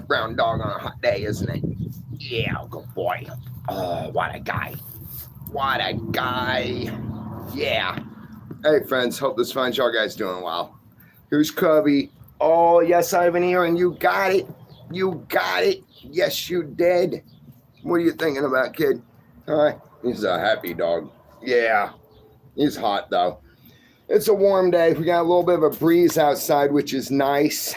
brown dog on a hot day, isn't it? Yeah, good boy. Oh, what a guy. What a guy. Yeah. Hey, friends. Hope this finds y'all guys doing well. Here's Cubby. Oh, yes, Ivan here, and you got it. You got it. Yes, you did. What are you thinking about, kid? He's a happy dog. Yeah. He's hot, though. It's a warm day. We got a little bit of a breeze outside, which is nice.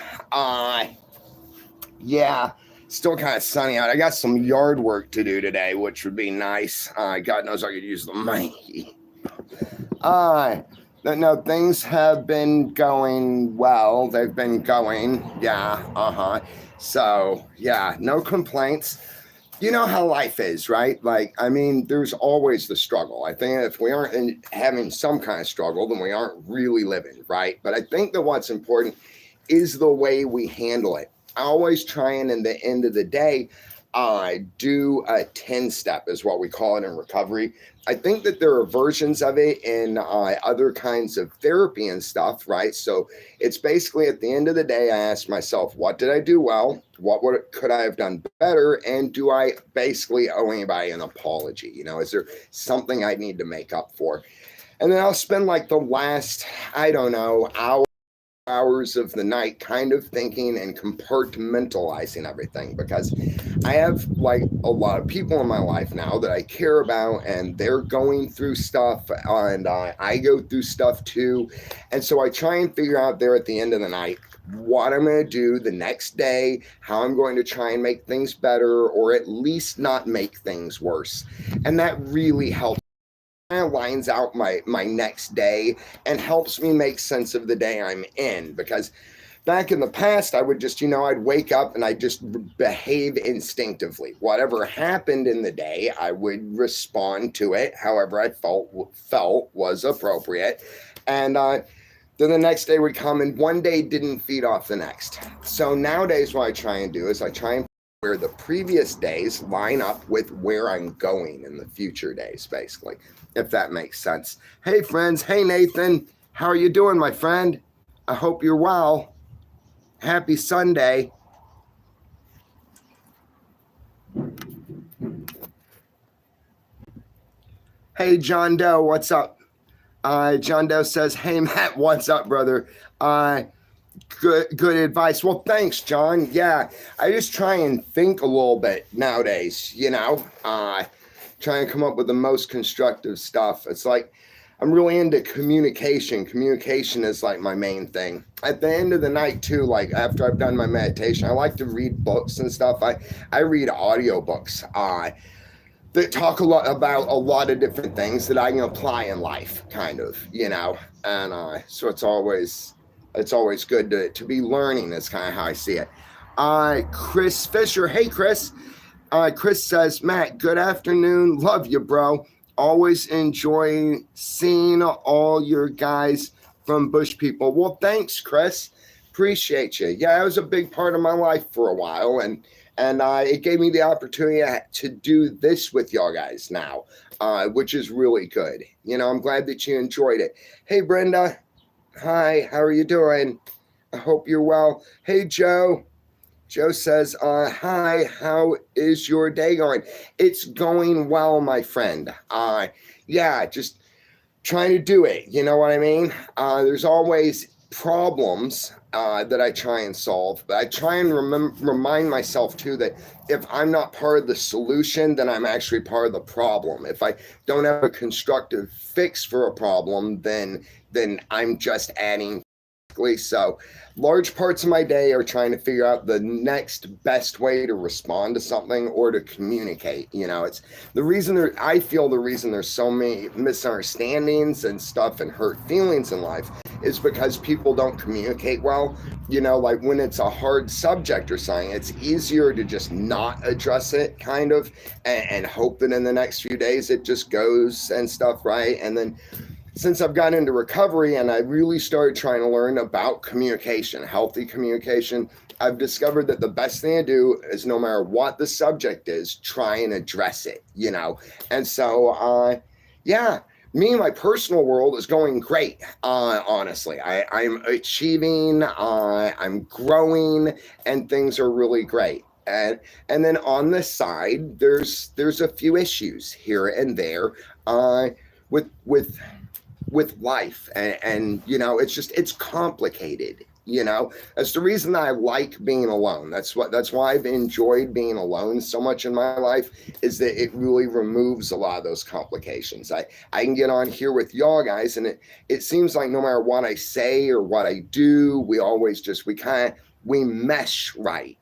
Yeah, still kind of sunny out. I got some yard work to do today, which would be nice. God knows I could use the money. No, things have been going well. They've been going. Yeah, So, yeah, no complaints. You know how life is, right? Like, I mean, there's always the struggle. I think if we aren't having some kind of struggle, then we aren't really living, right? But I think that what's important is the way we handle it. I always try and, in the end of the day, do a 10-step is what we call it in recovery. I think that there are versions of it in other kinds of therapy and stuff, right? So it's basically at the end of the day, I ask myself, what did I do well? Could I have done better? And do I basically owe anybody an apology? You know, is there something I need to make up for? And then I'll spend like the last, I don't know, hours of the night kind of thinking and compartmentalizing everything, because I have like a lot of people in my life now that I care about, and they're going through stuff, and I go through stuff too. And so I try and figure out there at the end of the night what I'm going to do the next day, how I'm going to try and make things better, or at least not make things worse. And that really helps. Lines out my next day and helps me make sense of the day I'm in, because back in the past I would just, I'd wake up and I just behave instinctively. Whatever happened in the day, I would respond to it however I felt was appropriate, and then the next day would come, and one day didn't feed off the next. So nowadays what I try and do is I try and where the previous days line up with where I'm going in the future days, basically, if that makes sense. Hey, friends. Hey, Nathan. How are you doing, my friend? I hope you're well. Happy Sunday. Hey, John Doe. What's up? John Doe says, hey, Matt. What's up, brother? Good advice. Well, thanks, John. Yeah, I just try and think a little bit nowadays, try and come up with the most constructive stuff. It's like I'm really into communication. Communication is like my main thing. At the end of the night too, like after I've done my meditation, I like to read books and stuff. I read audiobooks that talk a lot about a lot of different things that I can apply in life, kind of, and so it's always good to be learning. Is kind of how I see it. Chris Fisher. Hey, Chris. Chris says, Matt, good afternoon. Love you, bro. Always enjoy seeing all your guys from Bush People. Well, thanks, Chris. Appreciate you. Yeah, it was a big part of my life for a while, and it gave me the opportunity to do this with y'all guys now, which is really good. I'm glad that you enjoyed it. Hey, Brenda. Hi, how are you doing? I hope you're well. Hey, Joe. Joe says, hi, how is your day going? It's going well, my friend. Yeah, just trying to do it. You know what I mean? There's always problems that I try and solve, but I try and remind myself too that if I'm not part of the solution, then I'm actually part of the problem. If I don't have a constructive fix for a problem, then I'm just adding. So large parts of my day are trying to figure out the next best way to respond to something or to communicate. It's the reason I feel the reason there's so many misunderstandings and stuff and hurt feelings in life is because people don't communicate well. Like when it's a hard subject or something, it's easier to just not address it kind of and hope that in the next few days it just goes and stuff, right? And then since I've gotten into recovery and I really started trying to learn about communication, healthy communication, I've discovered that the best thing to do is no matter what the subject is, try and address it, And so, yeah, me, my personal world is going great. Honestly, I'm achieving, I'm growing, and things are really great. And then on the side, there's a few issues here and there, with life, and it's complicated. That's the reason I like being alone. That's why I've enjoyed being alone so much in my life, is that it really removes a lot of those complications. I can get on here with y'all guys, and it seems like no matter what I say or what I do, we always just we mesh right.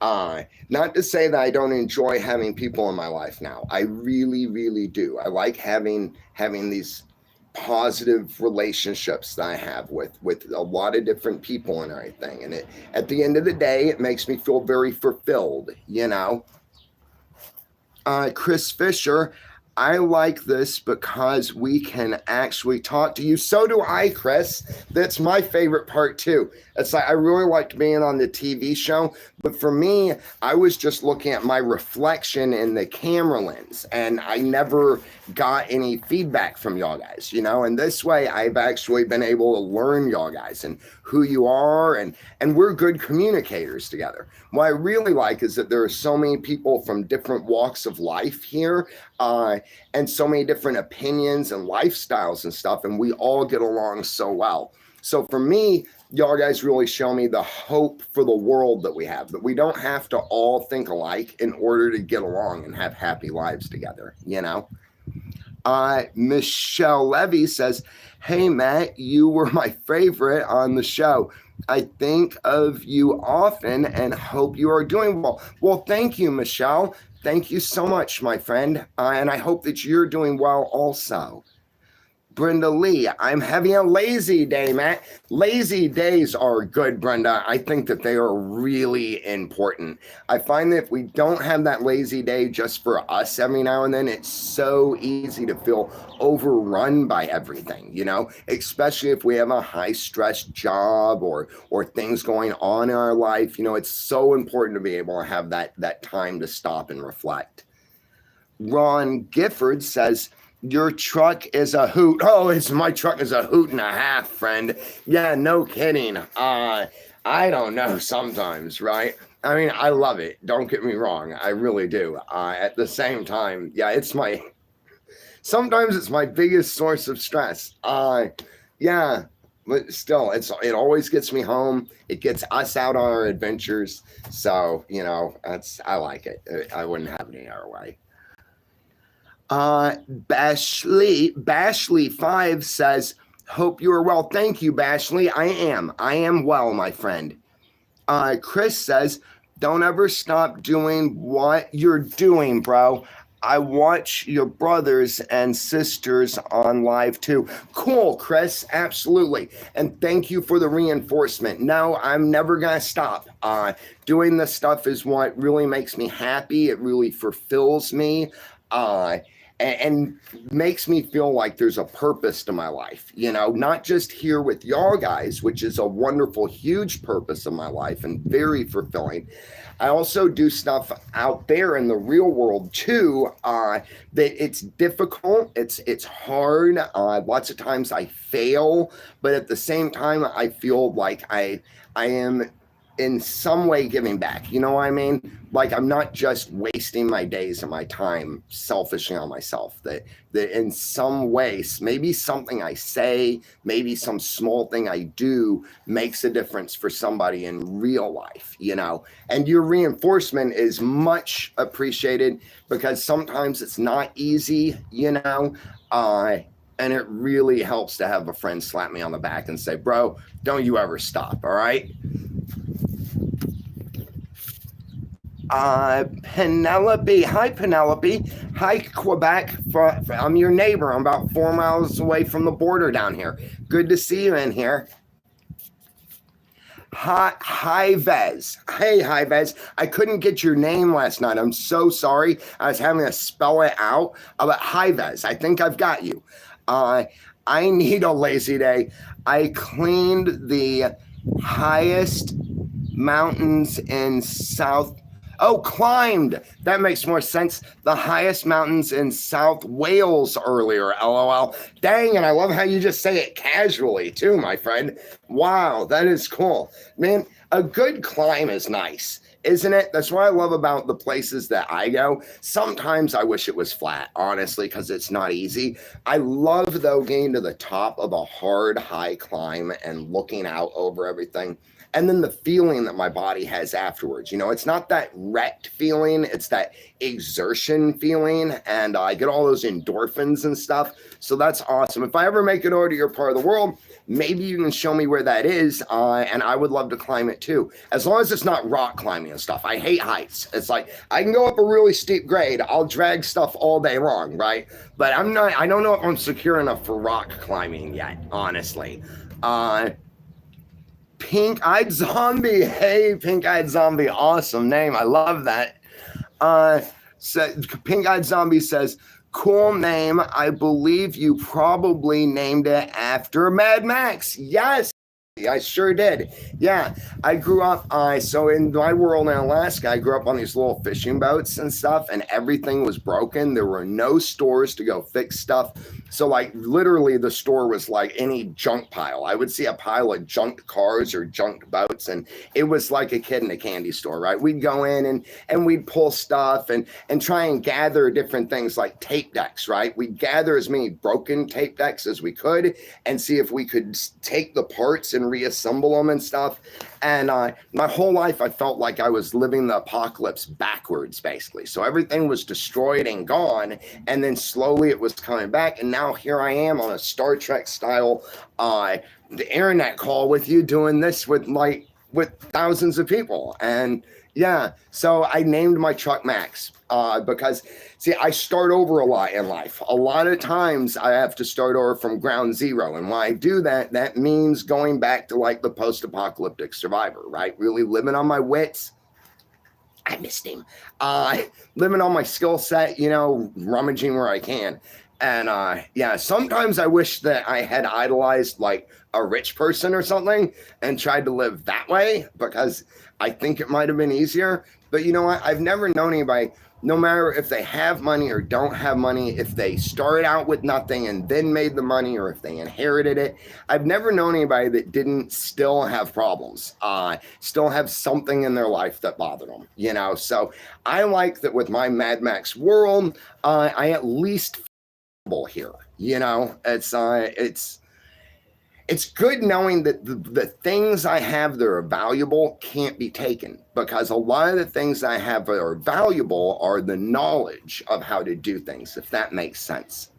Not to say that I don't enjoy having people in my life now. I really, really do. I like having these positive relationships that I have with a lot of different people and everything. And at the end of the day, it makes me feel very fulfilled. Chris Fisher, I like this because we can actually talk to you. So do I, Chris. That's my favorite part too. It's like I really liked being on the TV show, but for me, I was just looking at my reflection in the camera lens, and I never got any feedback from y'all guys, and this way I've actually been able to learn y'all guys and who you are, and we're good communicators together. What I really like is that there are so many people from different walks of life here, and so many different opinions and lifestyles and stuff, and we all get along so well. So for me, y'all guys really show me the hope for the world that we have, that we don't have to all think alike in order to get along and have happy lives together. Michelle Levy says, hey, Matt, you were my favorite on the show. I think of you often and hope you are doing well. Well, thank you, Michelle. Thank you so much, my friend. And I hope that you're doing well also. Brenda Lee, I'm having a lazy day, Matt. Lazy days are good, Brenda. I think that they are really important. I find that if we don't have that lazy day just for us every now and then, it's so easy to feel overrun by everything, especially if we have a high stress job or things going on in our life. It's so important to be able to have that time to stop and reflect. Ron Gifford says, your truck is a hoot. Oh, my truck is a hoot and a half, friend. Yeah, no kidding. I don't know sometimes, right? I mean, I love it. Don't get me wrong. I really do. At the same time, yeah, sometimes it's my biggest source of stress. Yeah, but still, it always gets me home. It gets us out on our adventures. So, I like it. I wouldn't have it any other way. Bashley 5 says, hope you are well. Thank you, Bashley. I am well, my friend. Chris says, don't ever stop doing what you're doing, bro. I watch your brothers and sisters on live too. Cool, Chris. Absolutely. And thank you for the reinforcement. No, I'm never going to stop. Doing this stuff is what really makes me happy. It really fulfills me. And makes me feel like there's a purpose to my life, not just here with y'all guys, which is a wonderful, huge purpose of my life and very fulfilling. I also do stuff out there in the real world too, that it's difficult. It's hard. Lots of times I fail, but at the same time, I feel like I am in some way giving back. You know what I mean? Like I'm not just wasting my days and my time selfishly on myself. That in some ways, maybe something I say, maybe some small thing I do makes a difference for somebody in real life, And your reinforcement is much appreciated because sometimes it's not easy, and it really helps to have a friend slap me on the back and say, bro, don't you ever stop, all right? Penelope. Hi, Penelope. Hi, Quebec. I'm your neighbor. I'm about 4 miles away from the border down here. Good to see you in here. Hi, Vez. Hey, hi, Vez. I couldn't get your name last night. I'm so sorry. I was having to spell it out. But hi, Vez. I think I've got you. I need a lazy day. I cleaned the highest mountains in South Oh, climbed. That makes more sense. The highest mountains in South Wales earlier, LOL. Dang, and I love how you just say it casually too, my friend. Wow, that is cool. Man, a good climb is nice, isn't it? That's what I love about the places that I go. Sometimes I wish it was flat, honestly, because it's not easy. I love, though, getting to the top of a hard, high climb and looking out over everything. And then the feeling that my body has afterwards. You know, it's not that wrecked feeling, it's that exertion feeling. And I get all those endorphins and stuff. So that's awesome. If I ever make it over to your part of the world, maybe you can show me where that is, and I would love to climb it too. As long as it's not rock climbing and stuff. I hate heights. It's like I can go up a really steep grade. I'll drag stuff all day long, right? But I don't know if I'm secure enough for rock climbing yet, honestly. Pink-Eyed Zombie. Hey, Pink-Eyed Zombie. Awesome name. I love that. So Pink-Eyed Zombie says, cool name. I believe you probably named it after Mad Max. Yes, I sure did. Yeah, I grew up, so in my world in Alaska, I grew up on these little fishing boats and stuff, and everything was broken. There were no stores to go fix stuff. So, like, literally the store was like any junk pile. I would see a pile of junked cars or junked boats, and it was like a kid in a candy store, right? We'd go in and we'd pull stuff and try and gather different things like tape decks, right? We'd gather as many broken tape decks as we could and see if we could take the parts and reassemble them and stuff. And my whole life, I felt like I was living the apocalypse backwards, basically. So everything was destroyed and gone, and then slowly it was coming back. And now here I am on a Star Trek style the internet call with you, doing this with thousands of people. And yeah, so I named my truck Max because, see, I start over a lot in life. A lot of times I have to start over from ground zero. And when I do that, that means going back to like the post-apocalyptic survivor, right? Really living on my wits. I missed him. Living on my skill set, you know, rummaging where I can. And yeah, sometimes I wish that I had idolized like a rich person or something and tried to live that way, because I think it might have been easier. But you know what? I've never known anybody, no matter if they have money or don't have money, if they started out with nothing and then made the money, or if they inherited it. I've never known anybody that didn't still have problems, still have something in their life that bothered them, you know? So I like that with my Mad Max world, I at least here, you know. It's good knowing that the things I have that are valuable can't be taken, because a lot of the things I have that are valuable are the knowledge of how to do things, if that makes sense.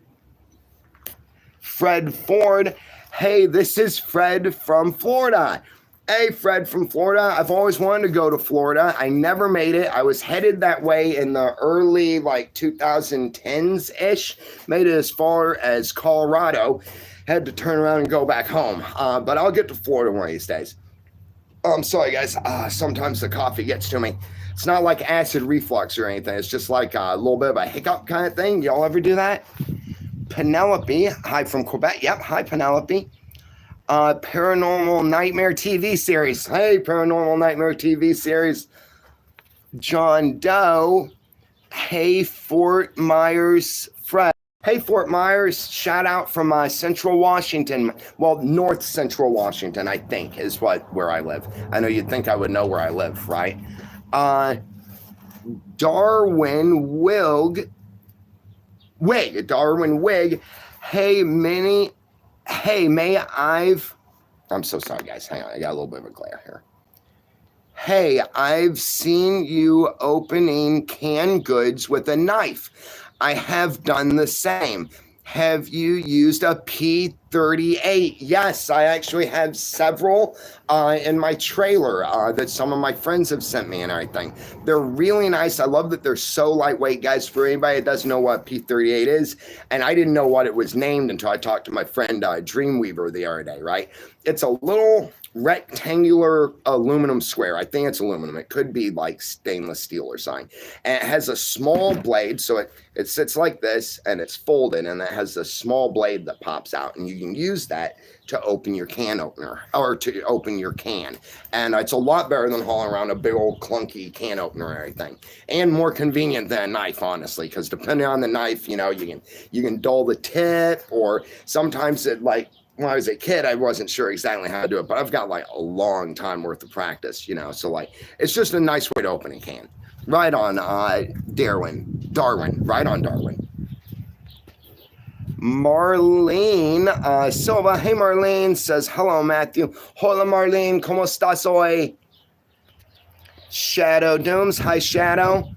Fred Ford. Hey, this is Fred from Florida. Hey, Fred from Florida. I've always wanted to go to Florida. I never made it. I was headed that way in the early, like, 2010s-ish. Made it as far as Colorado. Had to turn around and go back home. But I'll get to Florida one of these days. I'm sorry, guys. Sometimes the coffee gets to me. It's not like acid reflux or anything. It's just like a little bit of a hiccup kind of thing. Y'all ever do that? Penelope. Hi from Quebec. Yep. Hi, Penelope. Paranormal Nightmare TV series. Hey, Paranormal Nightmare TV series. John Doe. Hey, Fort Myers. Fred. Hey, Fort Myers. Shout out from Central Washington. Well, North Central Washington, I think, is where I live. I know you'd think I would know where I live, right? Darwin Wig. Darwin Wig. Hey, Minnie. Hey, I'm so sorry, guys. Hang on. I got a little bit of a glare here. Hey, I've seen you opening canned goods with a knife. I have done the same. Have you used a P38? Yes, I actually have several in my trailer that some of my friends have sent me and everything. They're really nice. I love that they're so lightweight, guys. For anybody that doesn't know what P38 is, and I didn't know what it was named until I talked to my friend Dreamweaver the other day, right? It's a little rectangular aluminum square. I think it's aluminum. It could be like stainless steel or something. And it has a small blade, so it sits like this, and it's folded, and it has a small blade that pops out, and you you can use that to open your can opener or to open your can. And it's a lot better than hauling around a big old clunky can opener or anything, and more convenient than a knife, honestly, because depending on the knife, you know, you can dull the tip, or sometimes it, like, when I was a kid, I wasn't sure exactly how to do it, but I've got like a long time worth of practice, you know, so like it's just a nice way to open a can. Right on, Darwin, right on, Darwin. Marlene Silva, hey Marlene, says, hello Matthew. Hola Marlene, ¿cómo estás hoy? Shadow Dooms, hi Shadow.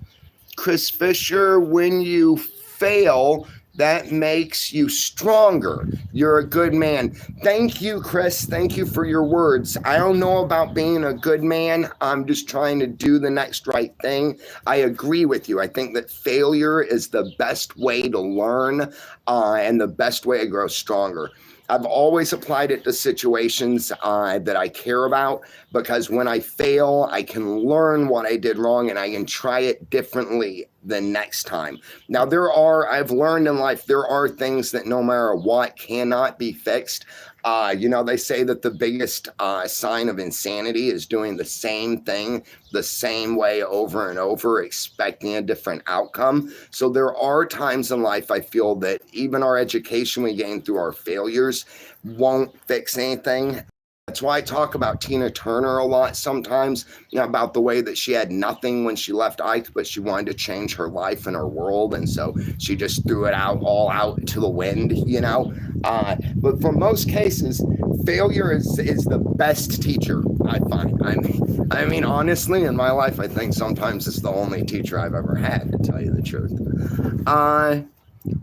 Chris Fisher, when you fail, that makes you stronger. You're a good man. Thank you, Chris. Thank you for your words. I don't know about being a good man. I'm just trying to do the next right thing. I agree with you. I think that failure is the best way to learn and the best way to grow stronger. I've always applied it to situations that I care about, because when I fail, I can learn what I did wrong and I can try it differently the next time. Now, I've learned in life, there are things that no matter what cannot be fixed. You know, they say that the biggest sign of insanity is doing the same thing the same way over and over, expecting a different outcome. So there are times in life I feel that even our education we gain through our failures won't fix anything. That's why I talk about Tina Turner a lot sometimes, you know, about the way that she had nothing when she left Ike, but she wanted to change her life and her world. And so she just threw it all out to the wind, you know. But for most cases, failure is the best teacher, I find. I mean, honestly, in my life, I think sometimes it's the only teacher I've ever had, to tell you the truth.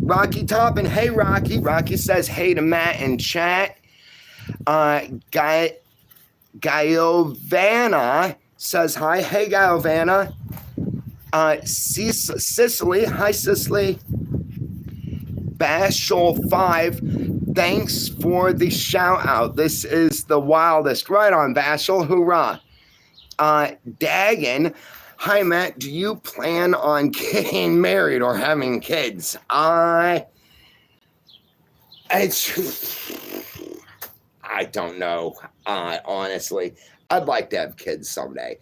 Rocky Toppin, hey Rocky. Rocky says hey to Matt in chat. Giovanna says hi. Hey, Giovanna. Cicely. Hi, Cicely. Bashel5. Thanks for the shout out. This is the wildest. Right on, Bashel. Hoorah. Dagan. Hi, Matt. Do you plan on getting married or having kids? I don't know, honestly. I'd like to have kids someday.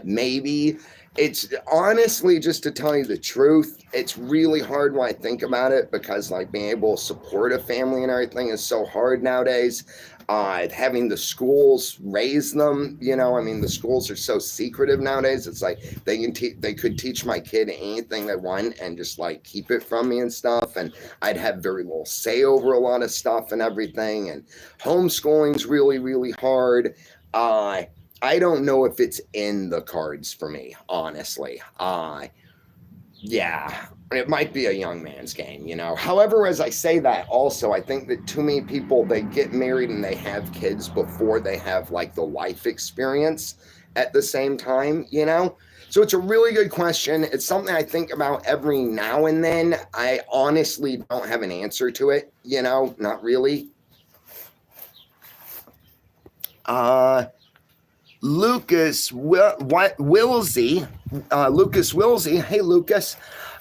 Maybe. It's honestly, just to tell you the truth, it's really hard when I think about it, because like being able to support a family and everything is so hard nowadays. Having the schools raise them, you know, I mean, the schools are so secretive nowadays. It's like they could teach my kid anything they want and just like keep it from me and stuff. And I'd have very little say over a lot of stuff and everything. And homeschooling's really, really hard. I don't know if it's in the cards for me, honestly. Yeah, it might be a young man's game, you know. However, as I say that, also, I think that too many people, they get married and they have kids before they have like the life experience at the same time, you know. So it's a really good question. It's something I think about every now and then. I honestly don't have an answer to it, you know, not really. Lucas Wilsey, hey Lucas,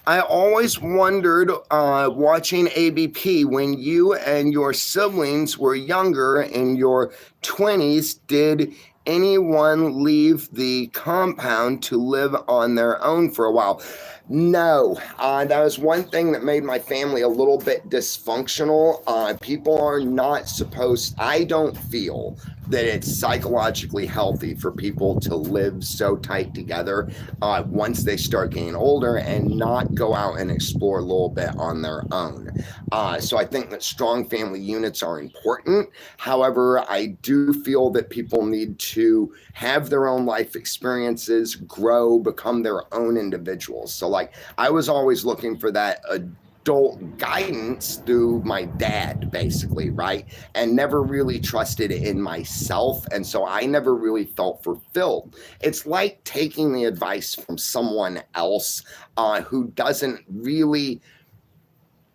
I always wondered watching ABP when you and your siblings were younger, in your 20s, did anyone leave the compound to live on their own for a while? No, that was one thing that made my family a little bit dysfunctional. People are not supposed, I don't feel that it's psychologically healthy for people to live so tight together once they start getting older and not go out and explore a little bit on their own. So I think that strong family units are important. However, I do feel that people need to have their own life experiences, grow, become their own individuals. So like I was always looking for that adult guidance through my dad, basically, right? And never really trusted in myself. And so I never really felt fulfilled. It's like taking the advice from someone else who doesn't really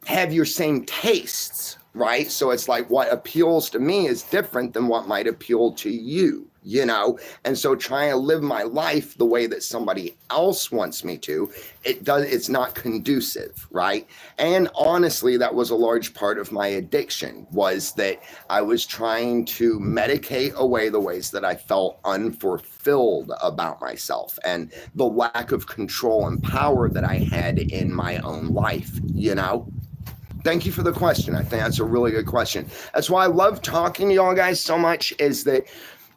have your same tastes, right? So it's like what appeals to me is different than what might appeal to you. you know? And so trying to live my life the way that somebody else wants me to, it's not conducive, right? And honestly, that was a large part of my addiction, was that I was trying to medicate away the ways that I felt unfulfilled about myself and the lack of control and power that I had in my own life, you know? Thank you for the question. I think that's a really good question. That's why I love talking to y'all guys so much, is that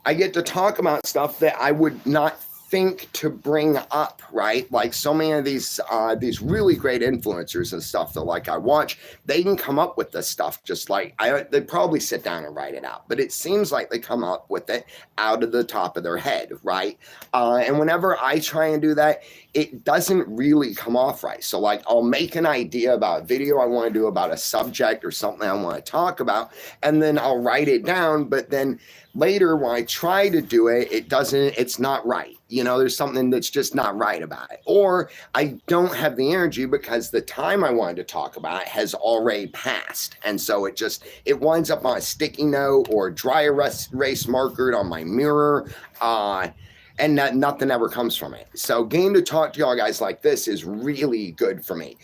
I get to talk about stuff that I would not think to bring up, right? Like so many of these really great influencers and stuff that like I watch, they can come up with this stuff just like they probably sit down and write it out, but it seems like they come up with it out of the top of their head, right? And whenever I try and do that, it doesn't really come off right. So like I'll make an idea about a video I want to do about a subject or something I want to talk about, and then I'll write it down, but then later when I try to do it, it's not right. You know, there's something that's just not right about it. Or I don't have the energy because the time I wanted to talk about it has already passed. And so it winds up on a sticky note or dry erase markered on my mirror. And nothing ever comes from it. So getting to talk to y'all guys like this is really good for me.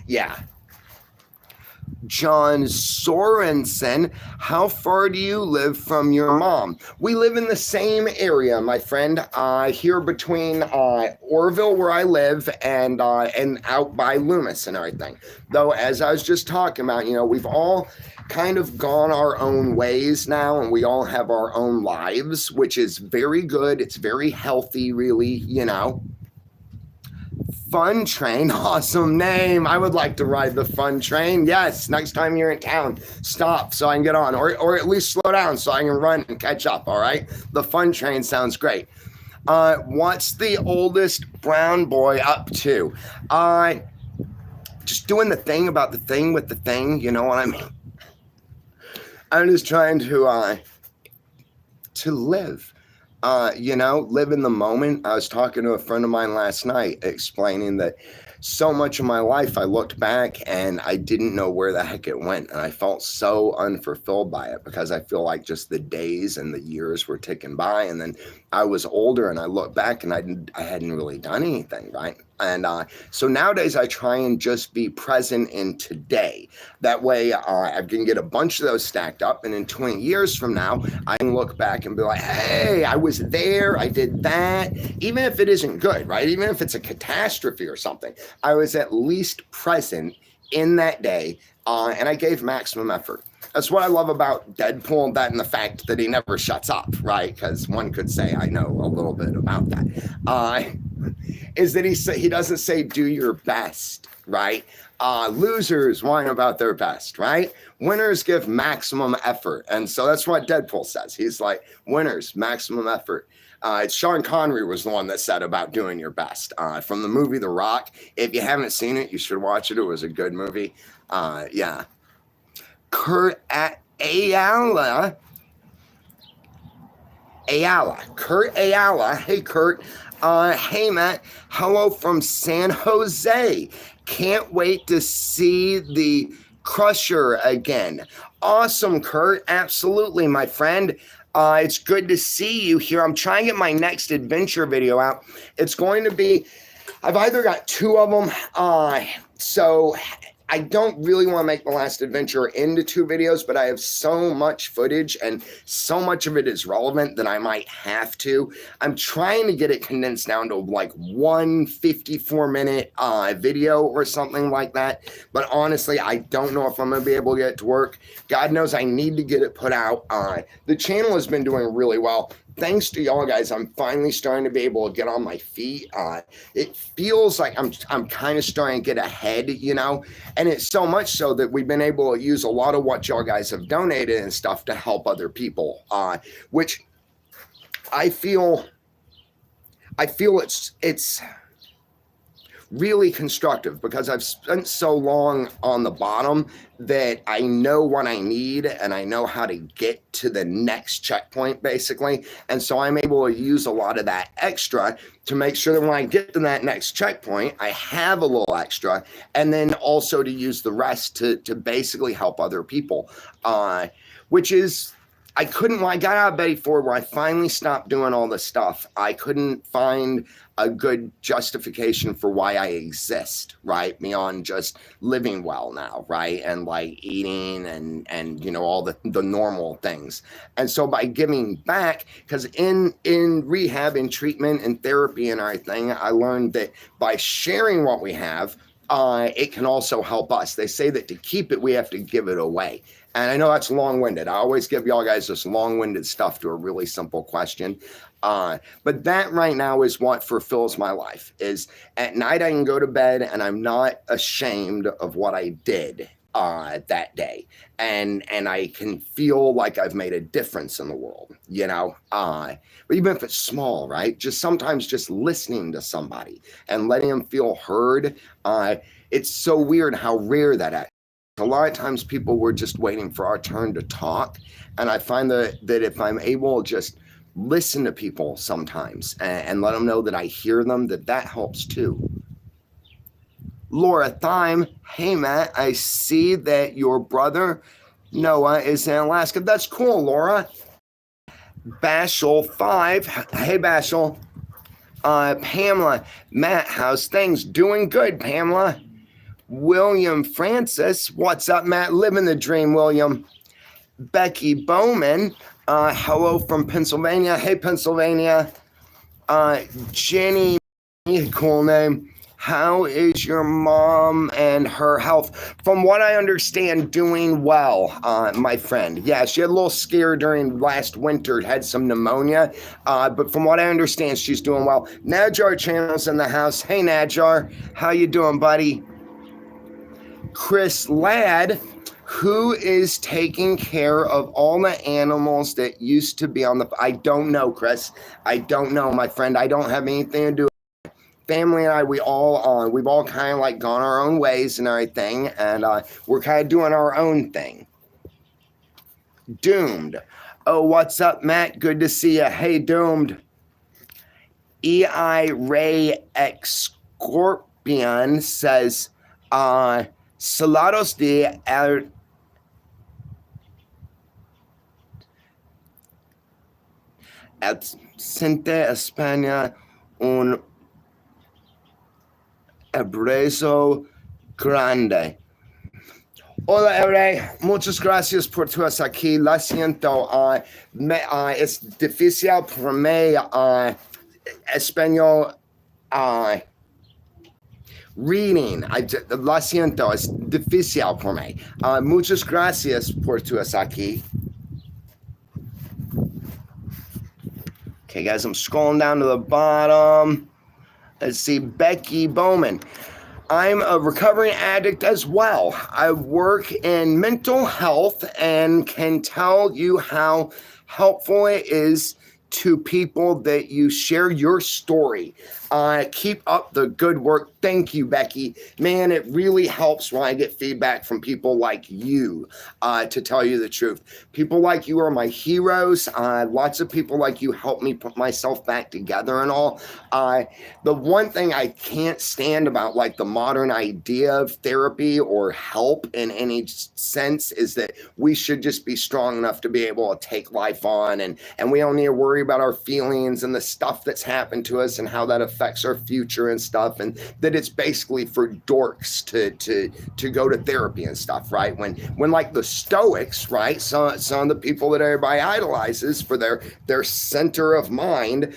Yeah. John Sorensen, how far do you live from your mom? We live in the same area, my friend, here between Orville, where I live, and out by Loomis and everything. Though, as I was just talking about, you know, we've all kind of gone our own ways now, and we all have our own lives, which is very good. It's very healthy, really, you know. Fun Train, awesome name. I would like to ride the Fun Train. Yes, next time you're in town, stop so I can get on, or at least slow down so I can run and catch up, all right? The Fun Train sounds great. What's the oldest brown boy up to? Just doing the thing about the thing with the thing, you know what I mean? I'm just trying to live. You know, live in the moment. I was talking to a friend of mine last night explaining that so much of my life I looked back and I didn't know where the heck it went. And I felt so unfulfilled by it because I feel like just the days and the years were ticking by. And then I was older and I looked back and I hadn't really done anything, right? And so nowadays I try and just be present in today. That way I can get a bunch of those stacked up. And in 20 years from now, I can look back and be like, hey, I was there. I did that. Even if it isn't good, right? Even if it's a catastrophe or something, I was at least present in that day. And I gave maximum effort. That's what I love about Deadpool, that and the fact that he never shuts up, right? Because one could say I know a little bit about that. Is that he doesn't say do your best, right? Losers whine about their best, right? Winners give maximum effort. And so that's what Deadpool says. He's like, winners, maximum effort. It's Sean Connery was the one that said about doing your best. From the movie The Rock. If you haven't seen it, you should watch it. It was a good movie. Yeah. Kurt Ayala. Kurt Ayala. Hey, Kurt. Hey, Matt. Hello from San Jose. Can't wait to see the Crusher again. Awesome, Kurt. Absolutely, my friend. It's good to see you here. I'm trying to get my next adventure video out. It's going to be, I've either got two of them. So I don't really want to make the last adventure into two videos, but I have so much footage and so much of it is relevant that I might have to. I'm trying to get it condensed down to like 1 54-minute video or something like that. But honestly, I don't know if I'm going to be able to get it to work. God knows I need to get it put out. The channel has been doing really well. Thanks to y'all guys, I'm finally starting to be able to get on my feet. It feels like I'm kind of starting to get ahead, you know, and it's so much so that we've been able to use a lot of what y'all guys have donated and stuff to help other people, which I feel it's really constructive because I've spent so long on the bottom that I know what I need and I know how to get to the next checkpoint basically. And so I'm able to use a lot of that extra to make sure that when I get to that next checkpoint, I have a little extra, and then also to use the rest to basically help other people, which is I couldn't, when I got out of Betty Ford, where I finally stopped doing all this stuff, I couldn't find a good justification for why I exist, right? Beyond just living well now, right? And like eating and you know, all the normal things. And so by giving back, because in rehab and treatment and therapy and everything, I learned that by sharing what we have, it can also help us. They say that to keep it, we have to give it away. And I know that's long-winded. I always give y'all guys this long-winded stuff to a really simple question. But that right now is what fulfills my life, is at night I can go to bed and I'm not ashamed of what I did that day. And I can feel like I've made a difference in the world, you know? But even if it's small, right? Just sometimes just listening to somebody and letting them feel heard. It's so weird how rare that is. A lot of times people were just waiting for our turn to talk. And I find that if I'm able to just listen to people sometimes and let them know that I hear them, that helps too. Laura Thyme, hey Matt, I see that your brother Noah is in Alaska. That's cool, Laura. Bashel 5, hey Bashel. Pamela, Matt, how's things? Doing good, Pamela. William Francis, what's up, Matt? Living the dream, William. Becky Bowman, hello from Pennsylvania. Hey, Pennsylvania. Jenny, cool name. How is your mom and her health? From what I understand, doing well, my friend. Yeah, she had a little scare during last winter, had some pneumonia. But from what I understand, she's doing well. Najar Channel's in the house. Hey, Najar. How you doing, buddy? Chris Ladd, who is taking care of all the animals that used to be on the... I don't know, Chris. I don't know, my friend. I don't have anything to do with it. Family and I, we've all kind of like gone our own ways and everything, and we're kind of doing our own thing. Doomed. Oh, what's up, Matt? Good to see you. Hey, Doomed. EI Ray X Scorpion says, Salados de Accente España un abrazo grande. Hola, Ere. Muchas gracias por tu estar aquí. Lo siento. Es difícil para mí español reading. Lo siento. Es difícil para mí. Muchas gracias por tu estar aquí. Okay, guys, I'm scrolling down to the bottom. Let's see, Becky Bowman. I'm a recovering addict as well. I work in mental health and can tell you how helpful it is to people that you share your story. Keep up the good work. Thank you, Becky. Man, it really helps when I get feedback from people like you, to tell you the truth. People like you are my heroes. Lots of people like you help me put myself back together and all. The one thing I can't stand about like the modern idea of therapy or help in any sense is that we should just be strong enough to be able to take life on, and we don't need to worry about our feelings and the stuff that's happened to us and how that affects our future and stuff, and that it's basically for dorks to go to therapy and stuff, right? When like the Stoics, right? Some of the people that everybody idolizes for their center of mind,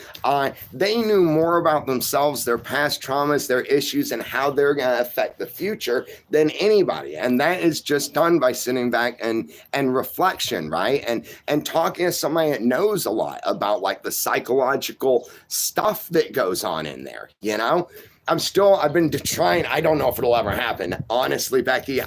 they knew more about themselves, their past traumas, their issues, and how they're going to affect the future than anybody. And that is just done by sitting back and reflection, right? And talking to somebody that knows a lot about like the psychological stuff that goes on in there, you know? I've been trying, I don't know if it'll ever happen, honestly, Becky.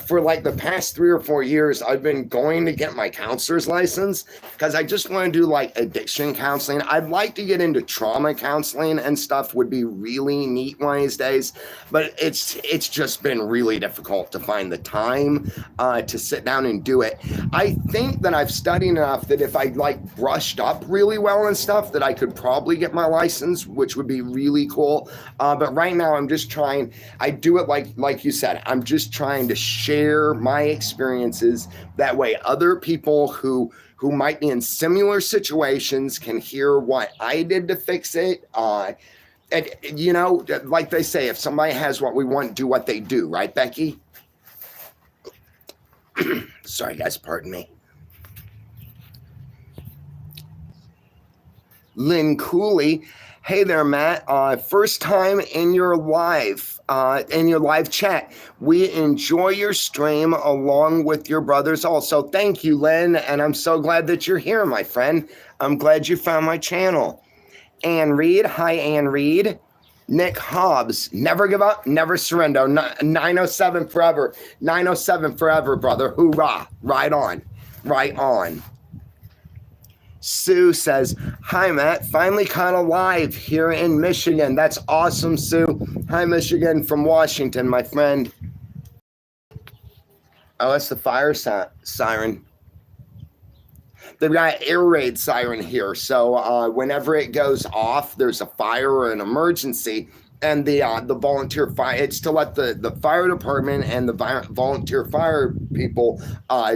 For like the past 3 or 4 years, I've been going to get my counselor's license because I just want to do like addiction counseling. I'd like to get into trauma counseling and stuff, would be really neat one of these days, but it's just been really difficult to find the time to sit down and do it. I think that I've studied enough that if I like brushed up really well and stuff, that I could probably get my license, which would be really cool. But right now I'm just trying, I do it like you said, I'm just trying to share my experiences. That way other people who who might be in similar situations can hear what I did to fix it. And, you know, like they say, if somebody has what we want, do what they do. Right, Becky? Sorry, guys. Pardon me. Lynn Cooley. Hey there, Matt. First time in your live chat. We enjoy your stream along with your brothers also. Thank you, Lynn. And I'm so glad that you're here, my friend. I'm glad you found my channel. Ann Reed. Hi, Ann Reed. Nick Hobbs. Never give up, never surrender. 907 forever. 907 forever, brother. Hoorah. Right on. Right on. Sue says, hi, Matt. Finally caught a live here in Michigan. That's awesome, Sue. Hi, Michigan from Washington, my friend. Oh, that's the fire siren. They've got an air raid siren here. So whenever it goes off, there's a fire or an emergency. And the volunteer fire, it's to let the fire department and the volunteer fire people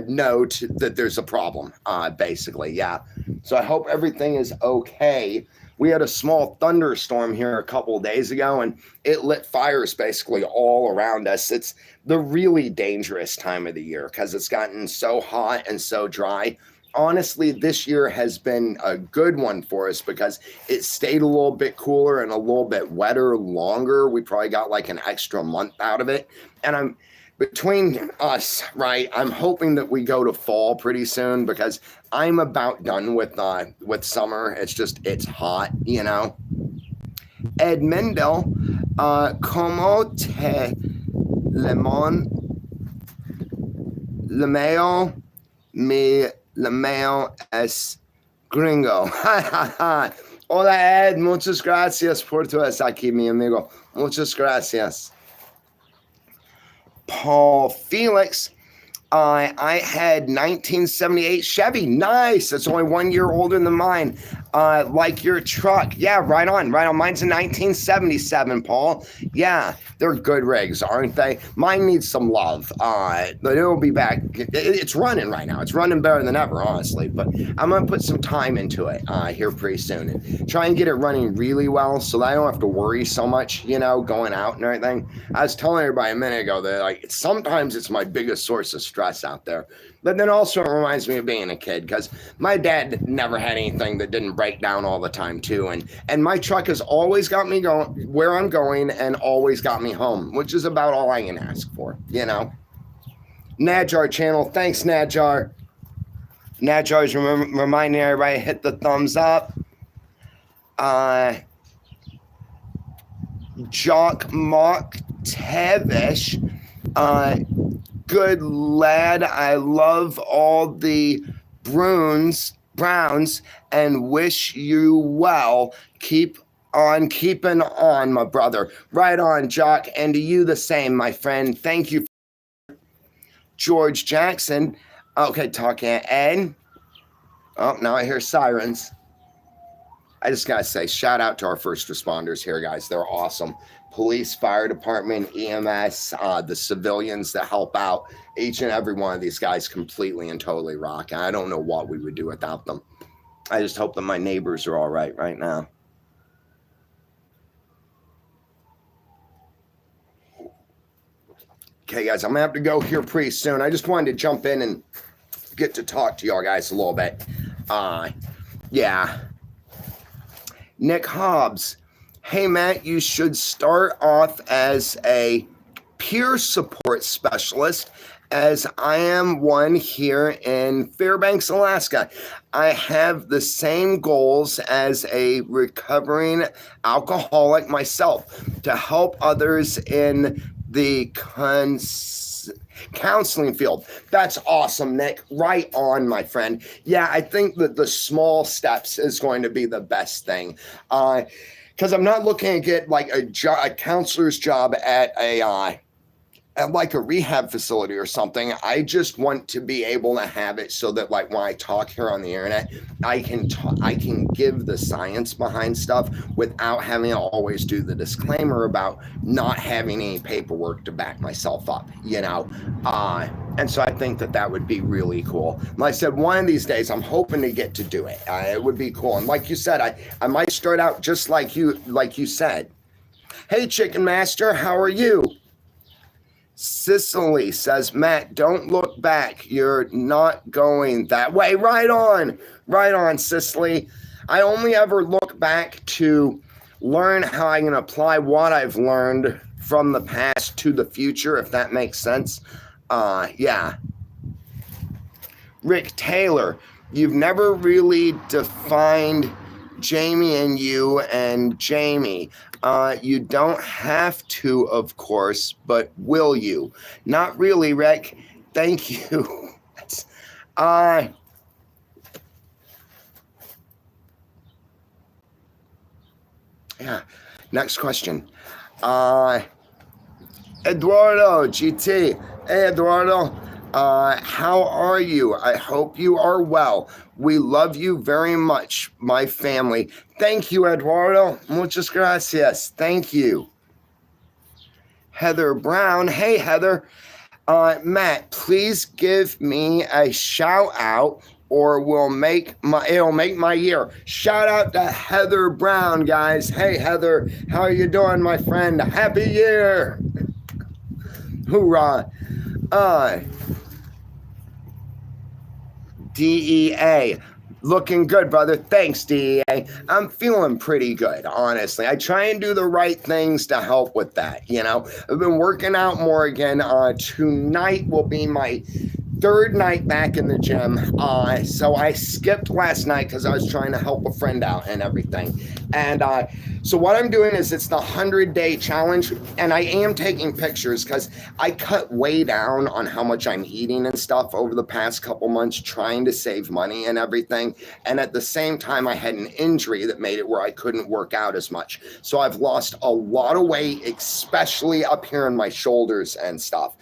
know that there's a problem, basically, yeah. So I hope everything is okay. We had a small thunderstorm here a couple of days ago, and it lit fires basically all around us. It's the really dangerous time of the year because it's gotten so hot and so dry. Honestly, this year has been a good one for us because it stayed a little bit cooler and a little bit wetter longer. We probably got like an extra month out of it. And between us, right, I'm hoping that we go to fall pretty soon because I'm about done with summer. It's hot, you know. Ed Mendel, como te lemeo mi Lemeo es gringo. Hola, Ed. Muchas gracias por tu estar aquí, mi amigo. Muchas gracias. Paul Felix. I had 1978 Chevy. Nice. That's only 1 year older than mine. Like your truck. Yeah, right on. Right on. Mine's a 1977, Paul. Yeah, they're good rigs, aren't they? Mine needs some love. But it'll be back. It's running right now. It's running better than ever, honestly. But I'm going to put some time into it here pretty soon and try and get it running really well so that I don't have to worry so much, you know, going out and everything. I was telling everybody a minute ago that like sometimes it's my biggest source of stress out there. But then also it reminds me of being a kid because my dad never had anything that didn't break down all the time too. And my truck has always got me going where I'm going and always got me home, which is about all I can ask for, you know. Nadjar channel. Thanks, Nadjar. Nadjar's reminding everybody hit the thumbs up. Jock Mock Tevish. Good lad. I love all the Browns and wish you well. Keep on keeping on, my brother. Right on, Jock. And to you the same, my friend. Thank you. George Jackson. Okay, talking Ed. Oh, now I hear sirens. I just got to say, shout out to our first responders here, guys. They're awesome. Police, fire department, EMS, the civilians that help out. Each and every one of these guys completely and totally rock. And I don't know what we would do without them. I just hope that my neighbors are all right now. Okay, guys, I'm going to have to go here pretty soon. I just wanted to jump in and get to talk to y'all guys a little bit. Yeah. Nick Hobbs. Hey, Matt, you should start off as a peer support specialist, as I am one here in Fairbanks, Alaska. I have the same goals as a recovering alcoholic myself, to help others in the counseling field. That's awesome, Nick. Right on, my friend. Yeah, I think that the small steps is going to be the best thing. Because I'm not looking to get like a counselor's job at a at like a rehab facility or something. I just want to be able to have it so that like when I talk here on the internet, I can give the science behind stuff without having to always do the disclaimer about not having any paperwork to back myself up, you know. And so I think that that would be really cool. Like I said, one of these days I'm hoping to get to do it. It would be cool. And like you said, I might start out just like you said. Hey, Chicken Master, how are you? Cicely says, Matt, don't look back. You're not going that way. Right on, Cicely. I only ever look back to learn how I can apply what I've learned from the past to the future, if that makes sense. Yeah. Rick Taylor, you've never really defined Jamie and Jamie. You don't have to, of course, but will you? Not really, Rick. Thank you. Yeah. Next question. Eduardo GT. Hey, Eduardo. How are you? I hope you are well. We love you very much, my family. Thank you, Eduardo. Muchas gracias. Thank you. Heather Brown. Hey, Heather. Matt, please give me a shout out or it'll make my year. Shout out to Heather Brown, guys. Hey, Heather. How are you doing, my friend? Happy year. Hoorah. DEA. Looking good, brother. Thanks, DEA. I'm feeling pretty good, honestly. I try and do the right things to help with that, you know. I've been working out more again. Tonight will be my third night back in the gym. So I skipped last night because I was trying to help a friend out and everything. And so what I'm doing is it's the 100-day challenge, and I am taking pictures because I cut way down on how much I'm eating and stuff over the past couple months trying to save money and everything. And at the same time, I had an injury that made it where I couldn't work out as much. So I've lost a lot of weight, especially up here in my shoulders and stuff.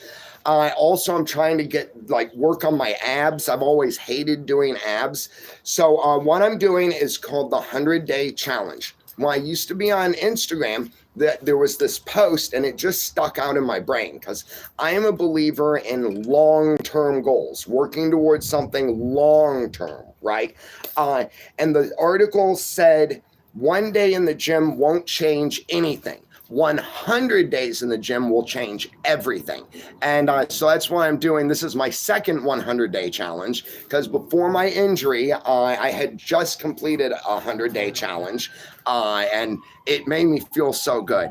I'm trying to work on my abs. I've always hated doing abs. So what I'm doing is called the 100-day challenge. When I used to be on Instagram, there was this post and it just stuck out in my brain because I am a believer in long-term goals, working towards something long-term, right? And the article said, 1 day in the gym won't change anything. 100 days in the gym will change everything. And so that's what I'm doing. This is my second 100-day challenge because before my injury, I had just completed a 100-day challenge and it made me feel so good.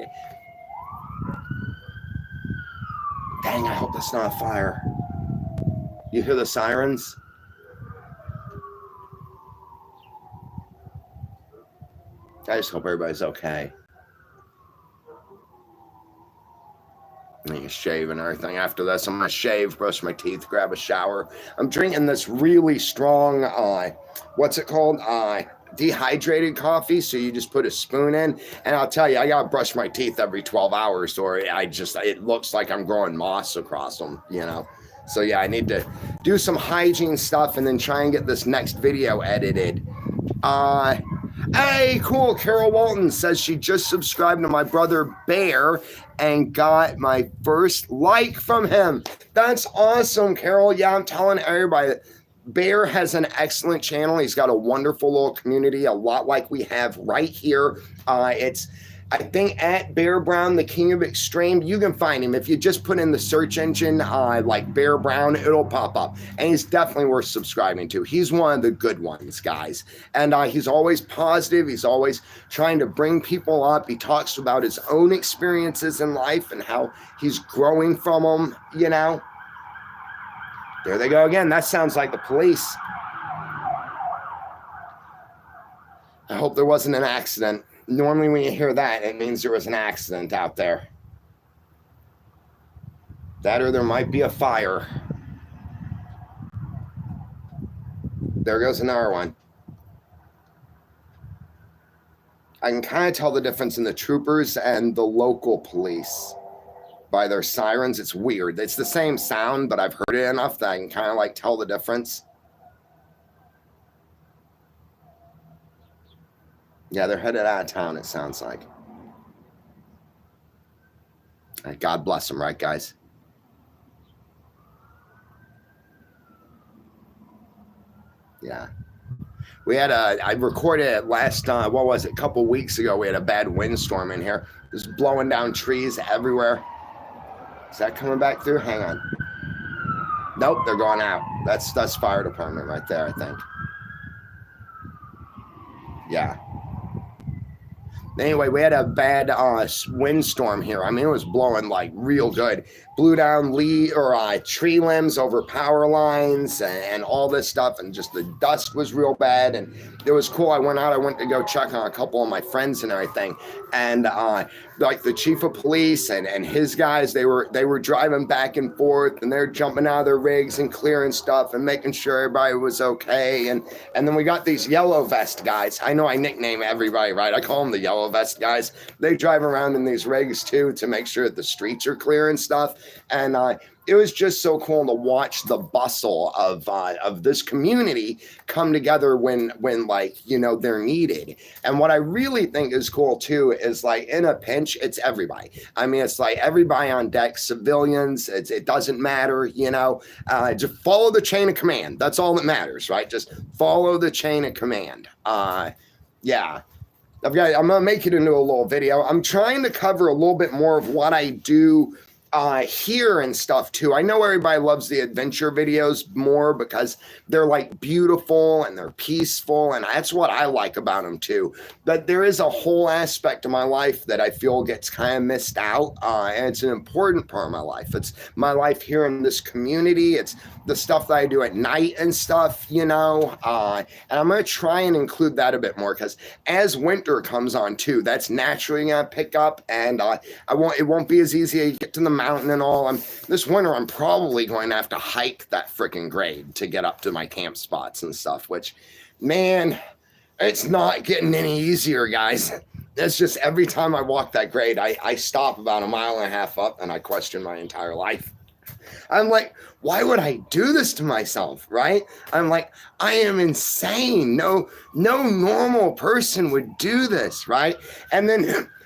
Dang, I hope that's not a fire. You hear the sirens? I just hope everybody's okay. I need to shave and everything. After this, I'm going to shave, brush my teeth, grab a shower. I'm drinking this really strong, what's it called? Dehydrated coffee. So you just put a spoon in. And I'll tell you, I got to brush my teeth every 12 hours or it looks like I'm growing moss across them, you know. So yeah, I need to do some hygiene stuff and then try and get this next video edited. Hey, cool. Carol Walton says she just subscribed to my brother Bear and got my first like from him. That's awesome, Carol. Yeah, I'm telling everybody that Bear has an excellent channel. He's got a wonderful little community, a lot like we have right here. It's, I think, at Bear Brown, the King of Extreme. You can find him. If you just put in the search engine like Bear Brown, it'll pop up. And he's definitely worth subscribing to. He's one of the good ones, guys. And he's always positive. He's always trying to bring people up. He talks about his own experiences in life and how he's growing from them, you know. There they go again. That sounds like the police. I hope there wasn't an accident. Normally when you hear that, it means there was an accident out there. That or there might be a fire. There goes another one. I can kind of tell the difference in the troopers and the local police. by their sirens. It's weird. It's the same sound, but I've heard it enough that I can kind of like tell the difference. Yeah, they're headed out of town, it sounds like. God bless them, right, guys? Yeah. We had I recorded it last, what was it, a couple weeks ago. We had a bad windstorm in here. It was blowing down trees everywhere. Is that coming back through? Hang on. Nope, they're going out. That's fire department right there, I think. Yeah. Anyway, we had a bad windstorm here. I mean, it was blowing like real good. Blew down tree limbs over power lines and all this stuff, and just the dust was real bad. And it was cool. I went to go check on a couple of my friends and everything, and like the chief of police and his guys, they were driving back and forth, and they're jumping out of their rigs and clearing stuff and making sure everybody was okay. And then we got these yellow vest guys. I know I nickname everybody, right? I call them the yellow vest guys. They drive around in these rigs too to make sure that the streets are clear and stuff. And it was just so cool to watch the bustle of this community come together when like, you know, they're needed. And what I really think is cool too is like in a pinch, it's everybody. I mean, it's like everybody on deck, civilians. It doesn't matter, you know. Just follow the chain of command. That's all that matters, right? Just follow the chain of command. Yeah. I'm gonna make it into a little video. I'm trying to cover a little bit more of what I do here and stuff too. I know everybody loves the adventure videos more because they're like beautiful and they're peaceful, and that's what I like about them too. But there is a whole aspect of my life that I feel gets kind of missed out, and it's an important part of my life. It's my life here in this community. It's the stuff that I do at night and stuff, you know, and I'm going to try and include that a bit more because as winter comes on too, that's naturally going to pick up, and it won't be as easy to get to the mountain and all. This winter, I'm probably going to have to hike that freaking grade to get up to my camp spots and stuff, which, man, it's not getting any easier, guys. It's just every time I walk that grade, I stop about 1.5 miles up and I question my entire life. I'm like, why would I do this to myself, right? I'm like, I am insane. No normal person would do this, right? And then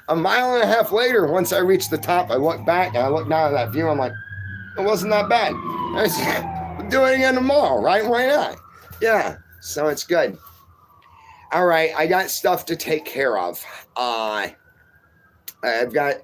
1.5 miles later, once I reach the top, I look back and I look down at that view. I'm like, it wasn't that bad. I'll do it again tomorrow, right? Why not? Yeah, so it's good. All right, I got stuff to take care of. I've got,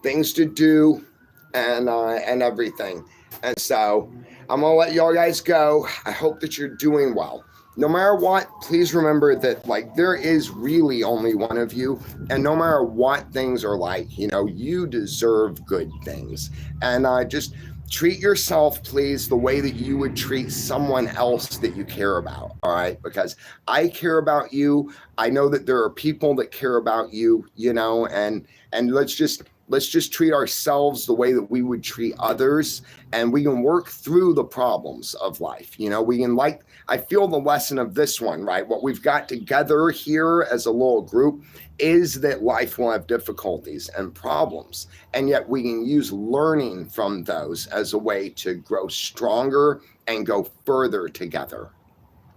things to do and everything. And so I'm going to let y'all guys go. I hope that you're doing well. No matter what, please remember that, like, there is really only one of you. And no matter what things are like, you know, you deserve good things. And just treat yourself, please, the way that you would treat someone else that you care about, all right? Because I care about you. I know that there are people that care about you, you know, and let's just treat ourselves the way that we would treat others, and we can work through the problems of life. You know, we can, like, I feel the lesson of this one, right? What we've got together here as a little group is that life will have difficulties and problems, and yet we can use learning from those as a way to grow stronger and go further together.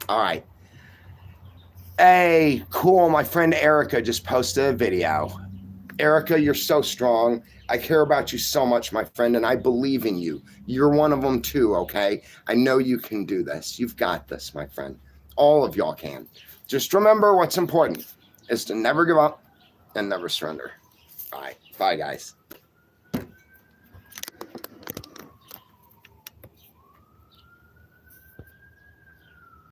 All right. Hey, cool. My friend Erica just posted a video. Erica, you're so strong. I care about you so much, my friend, and I believe in you. You're one of them too, okay? I know you can do this. You've got this, my friend. All of y'all can. Just remember what's important is to never give up and never surrender. All right. Bye, guys.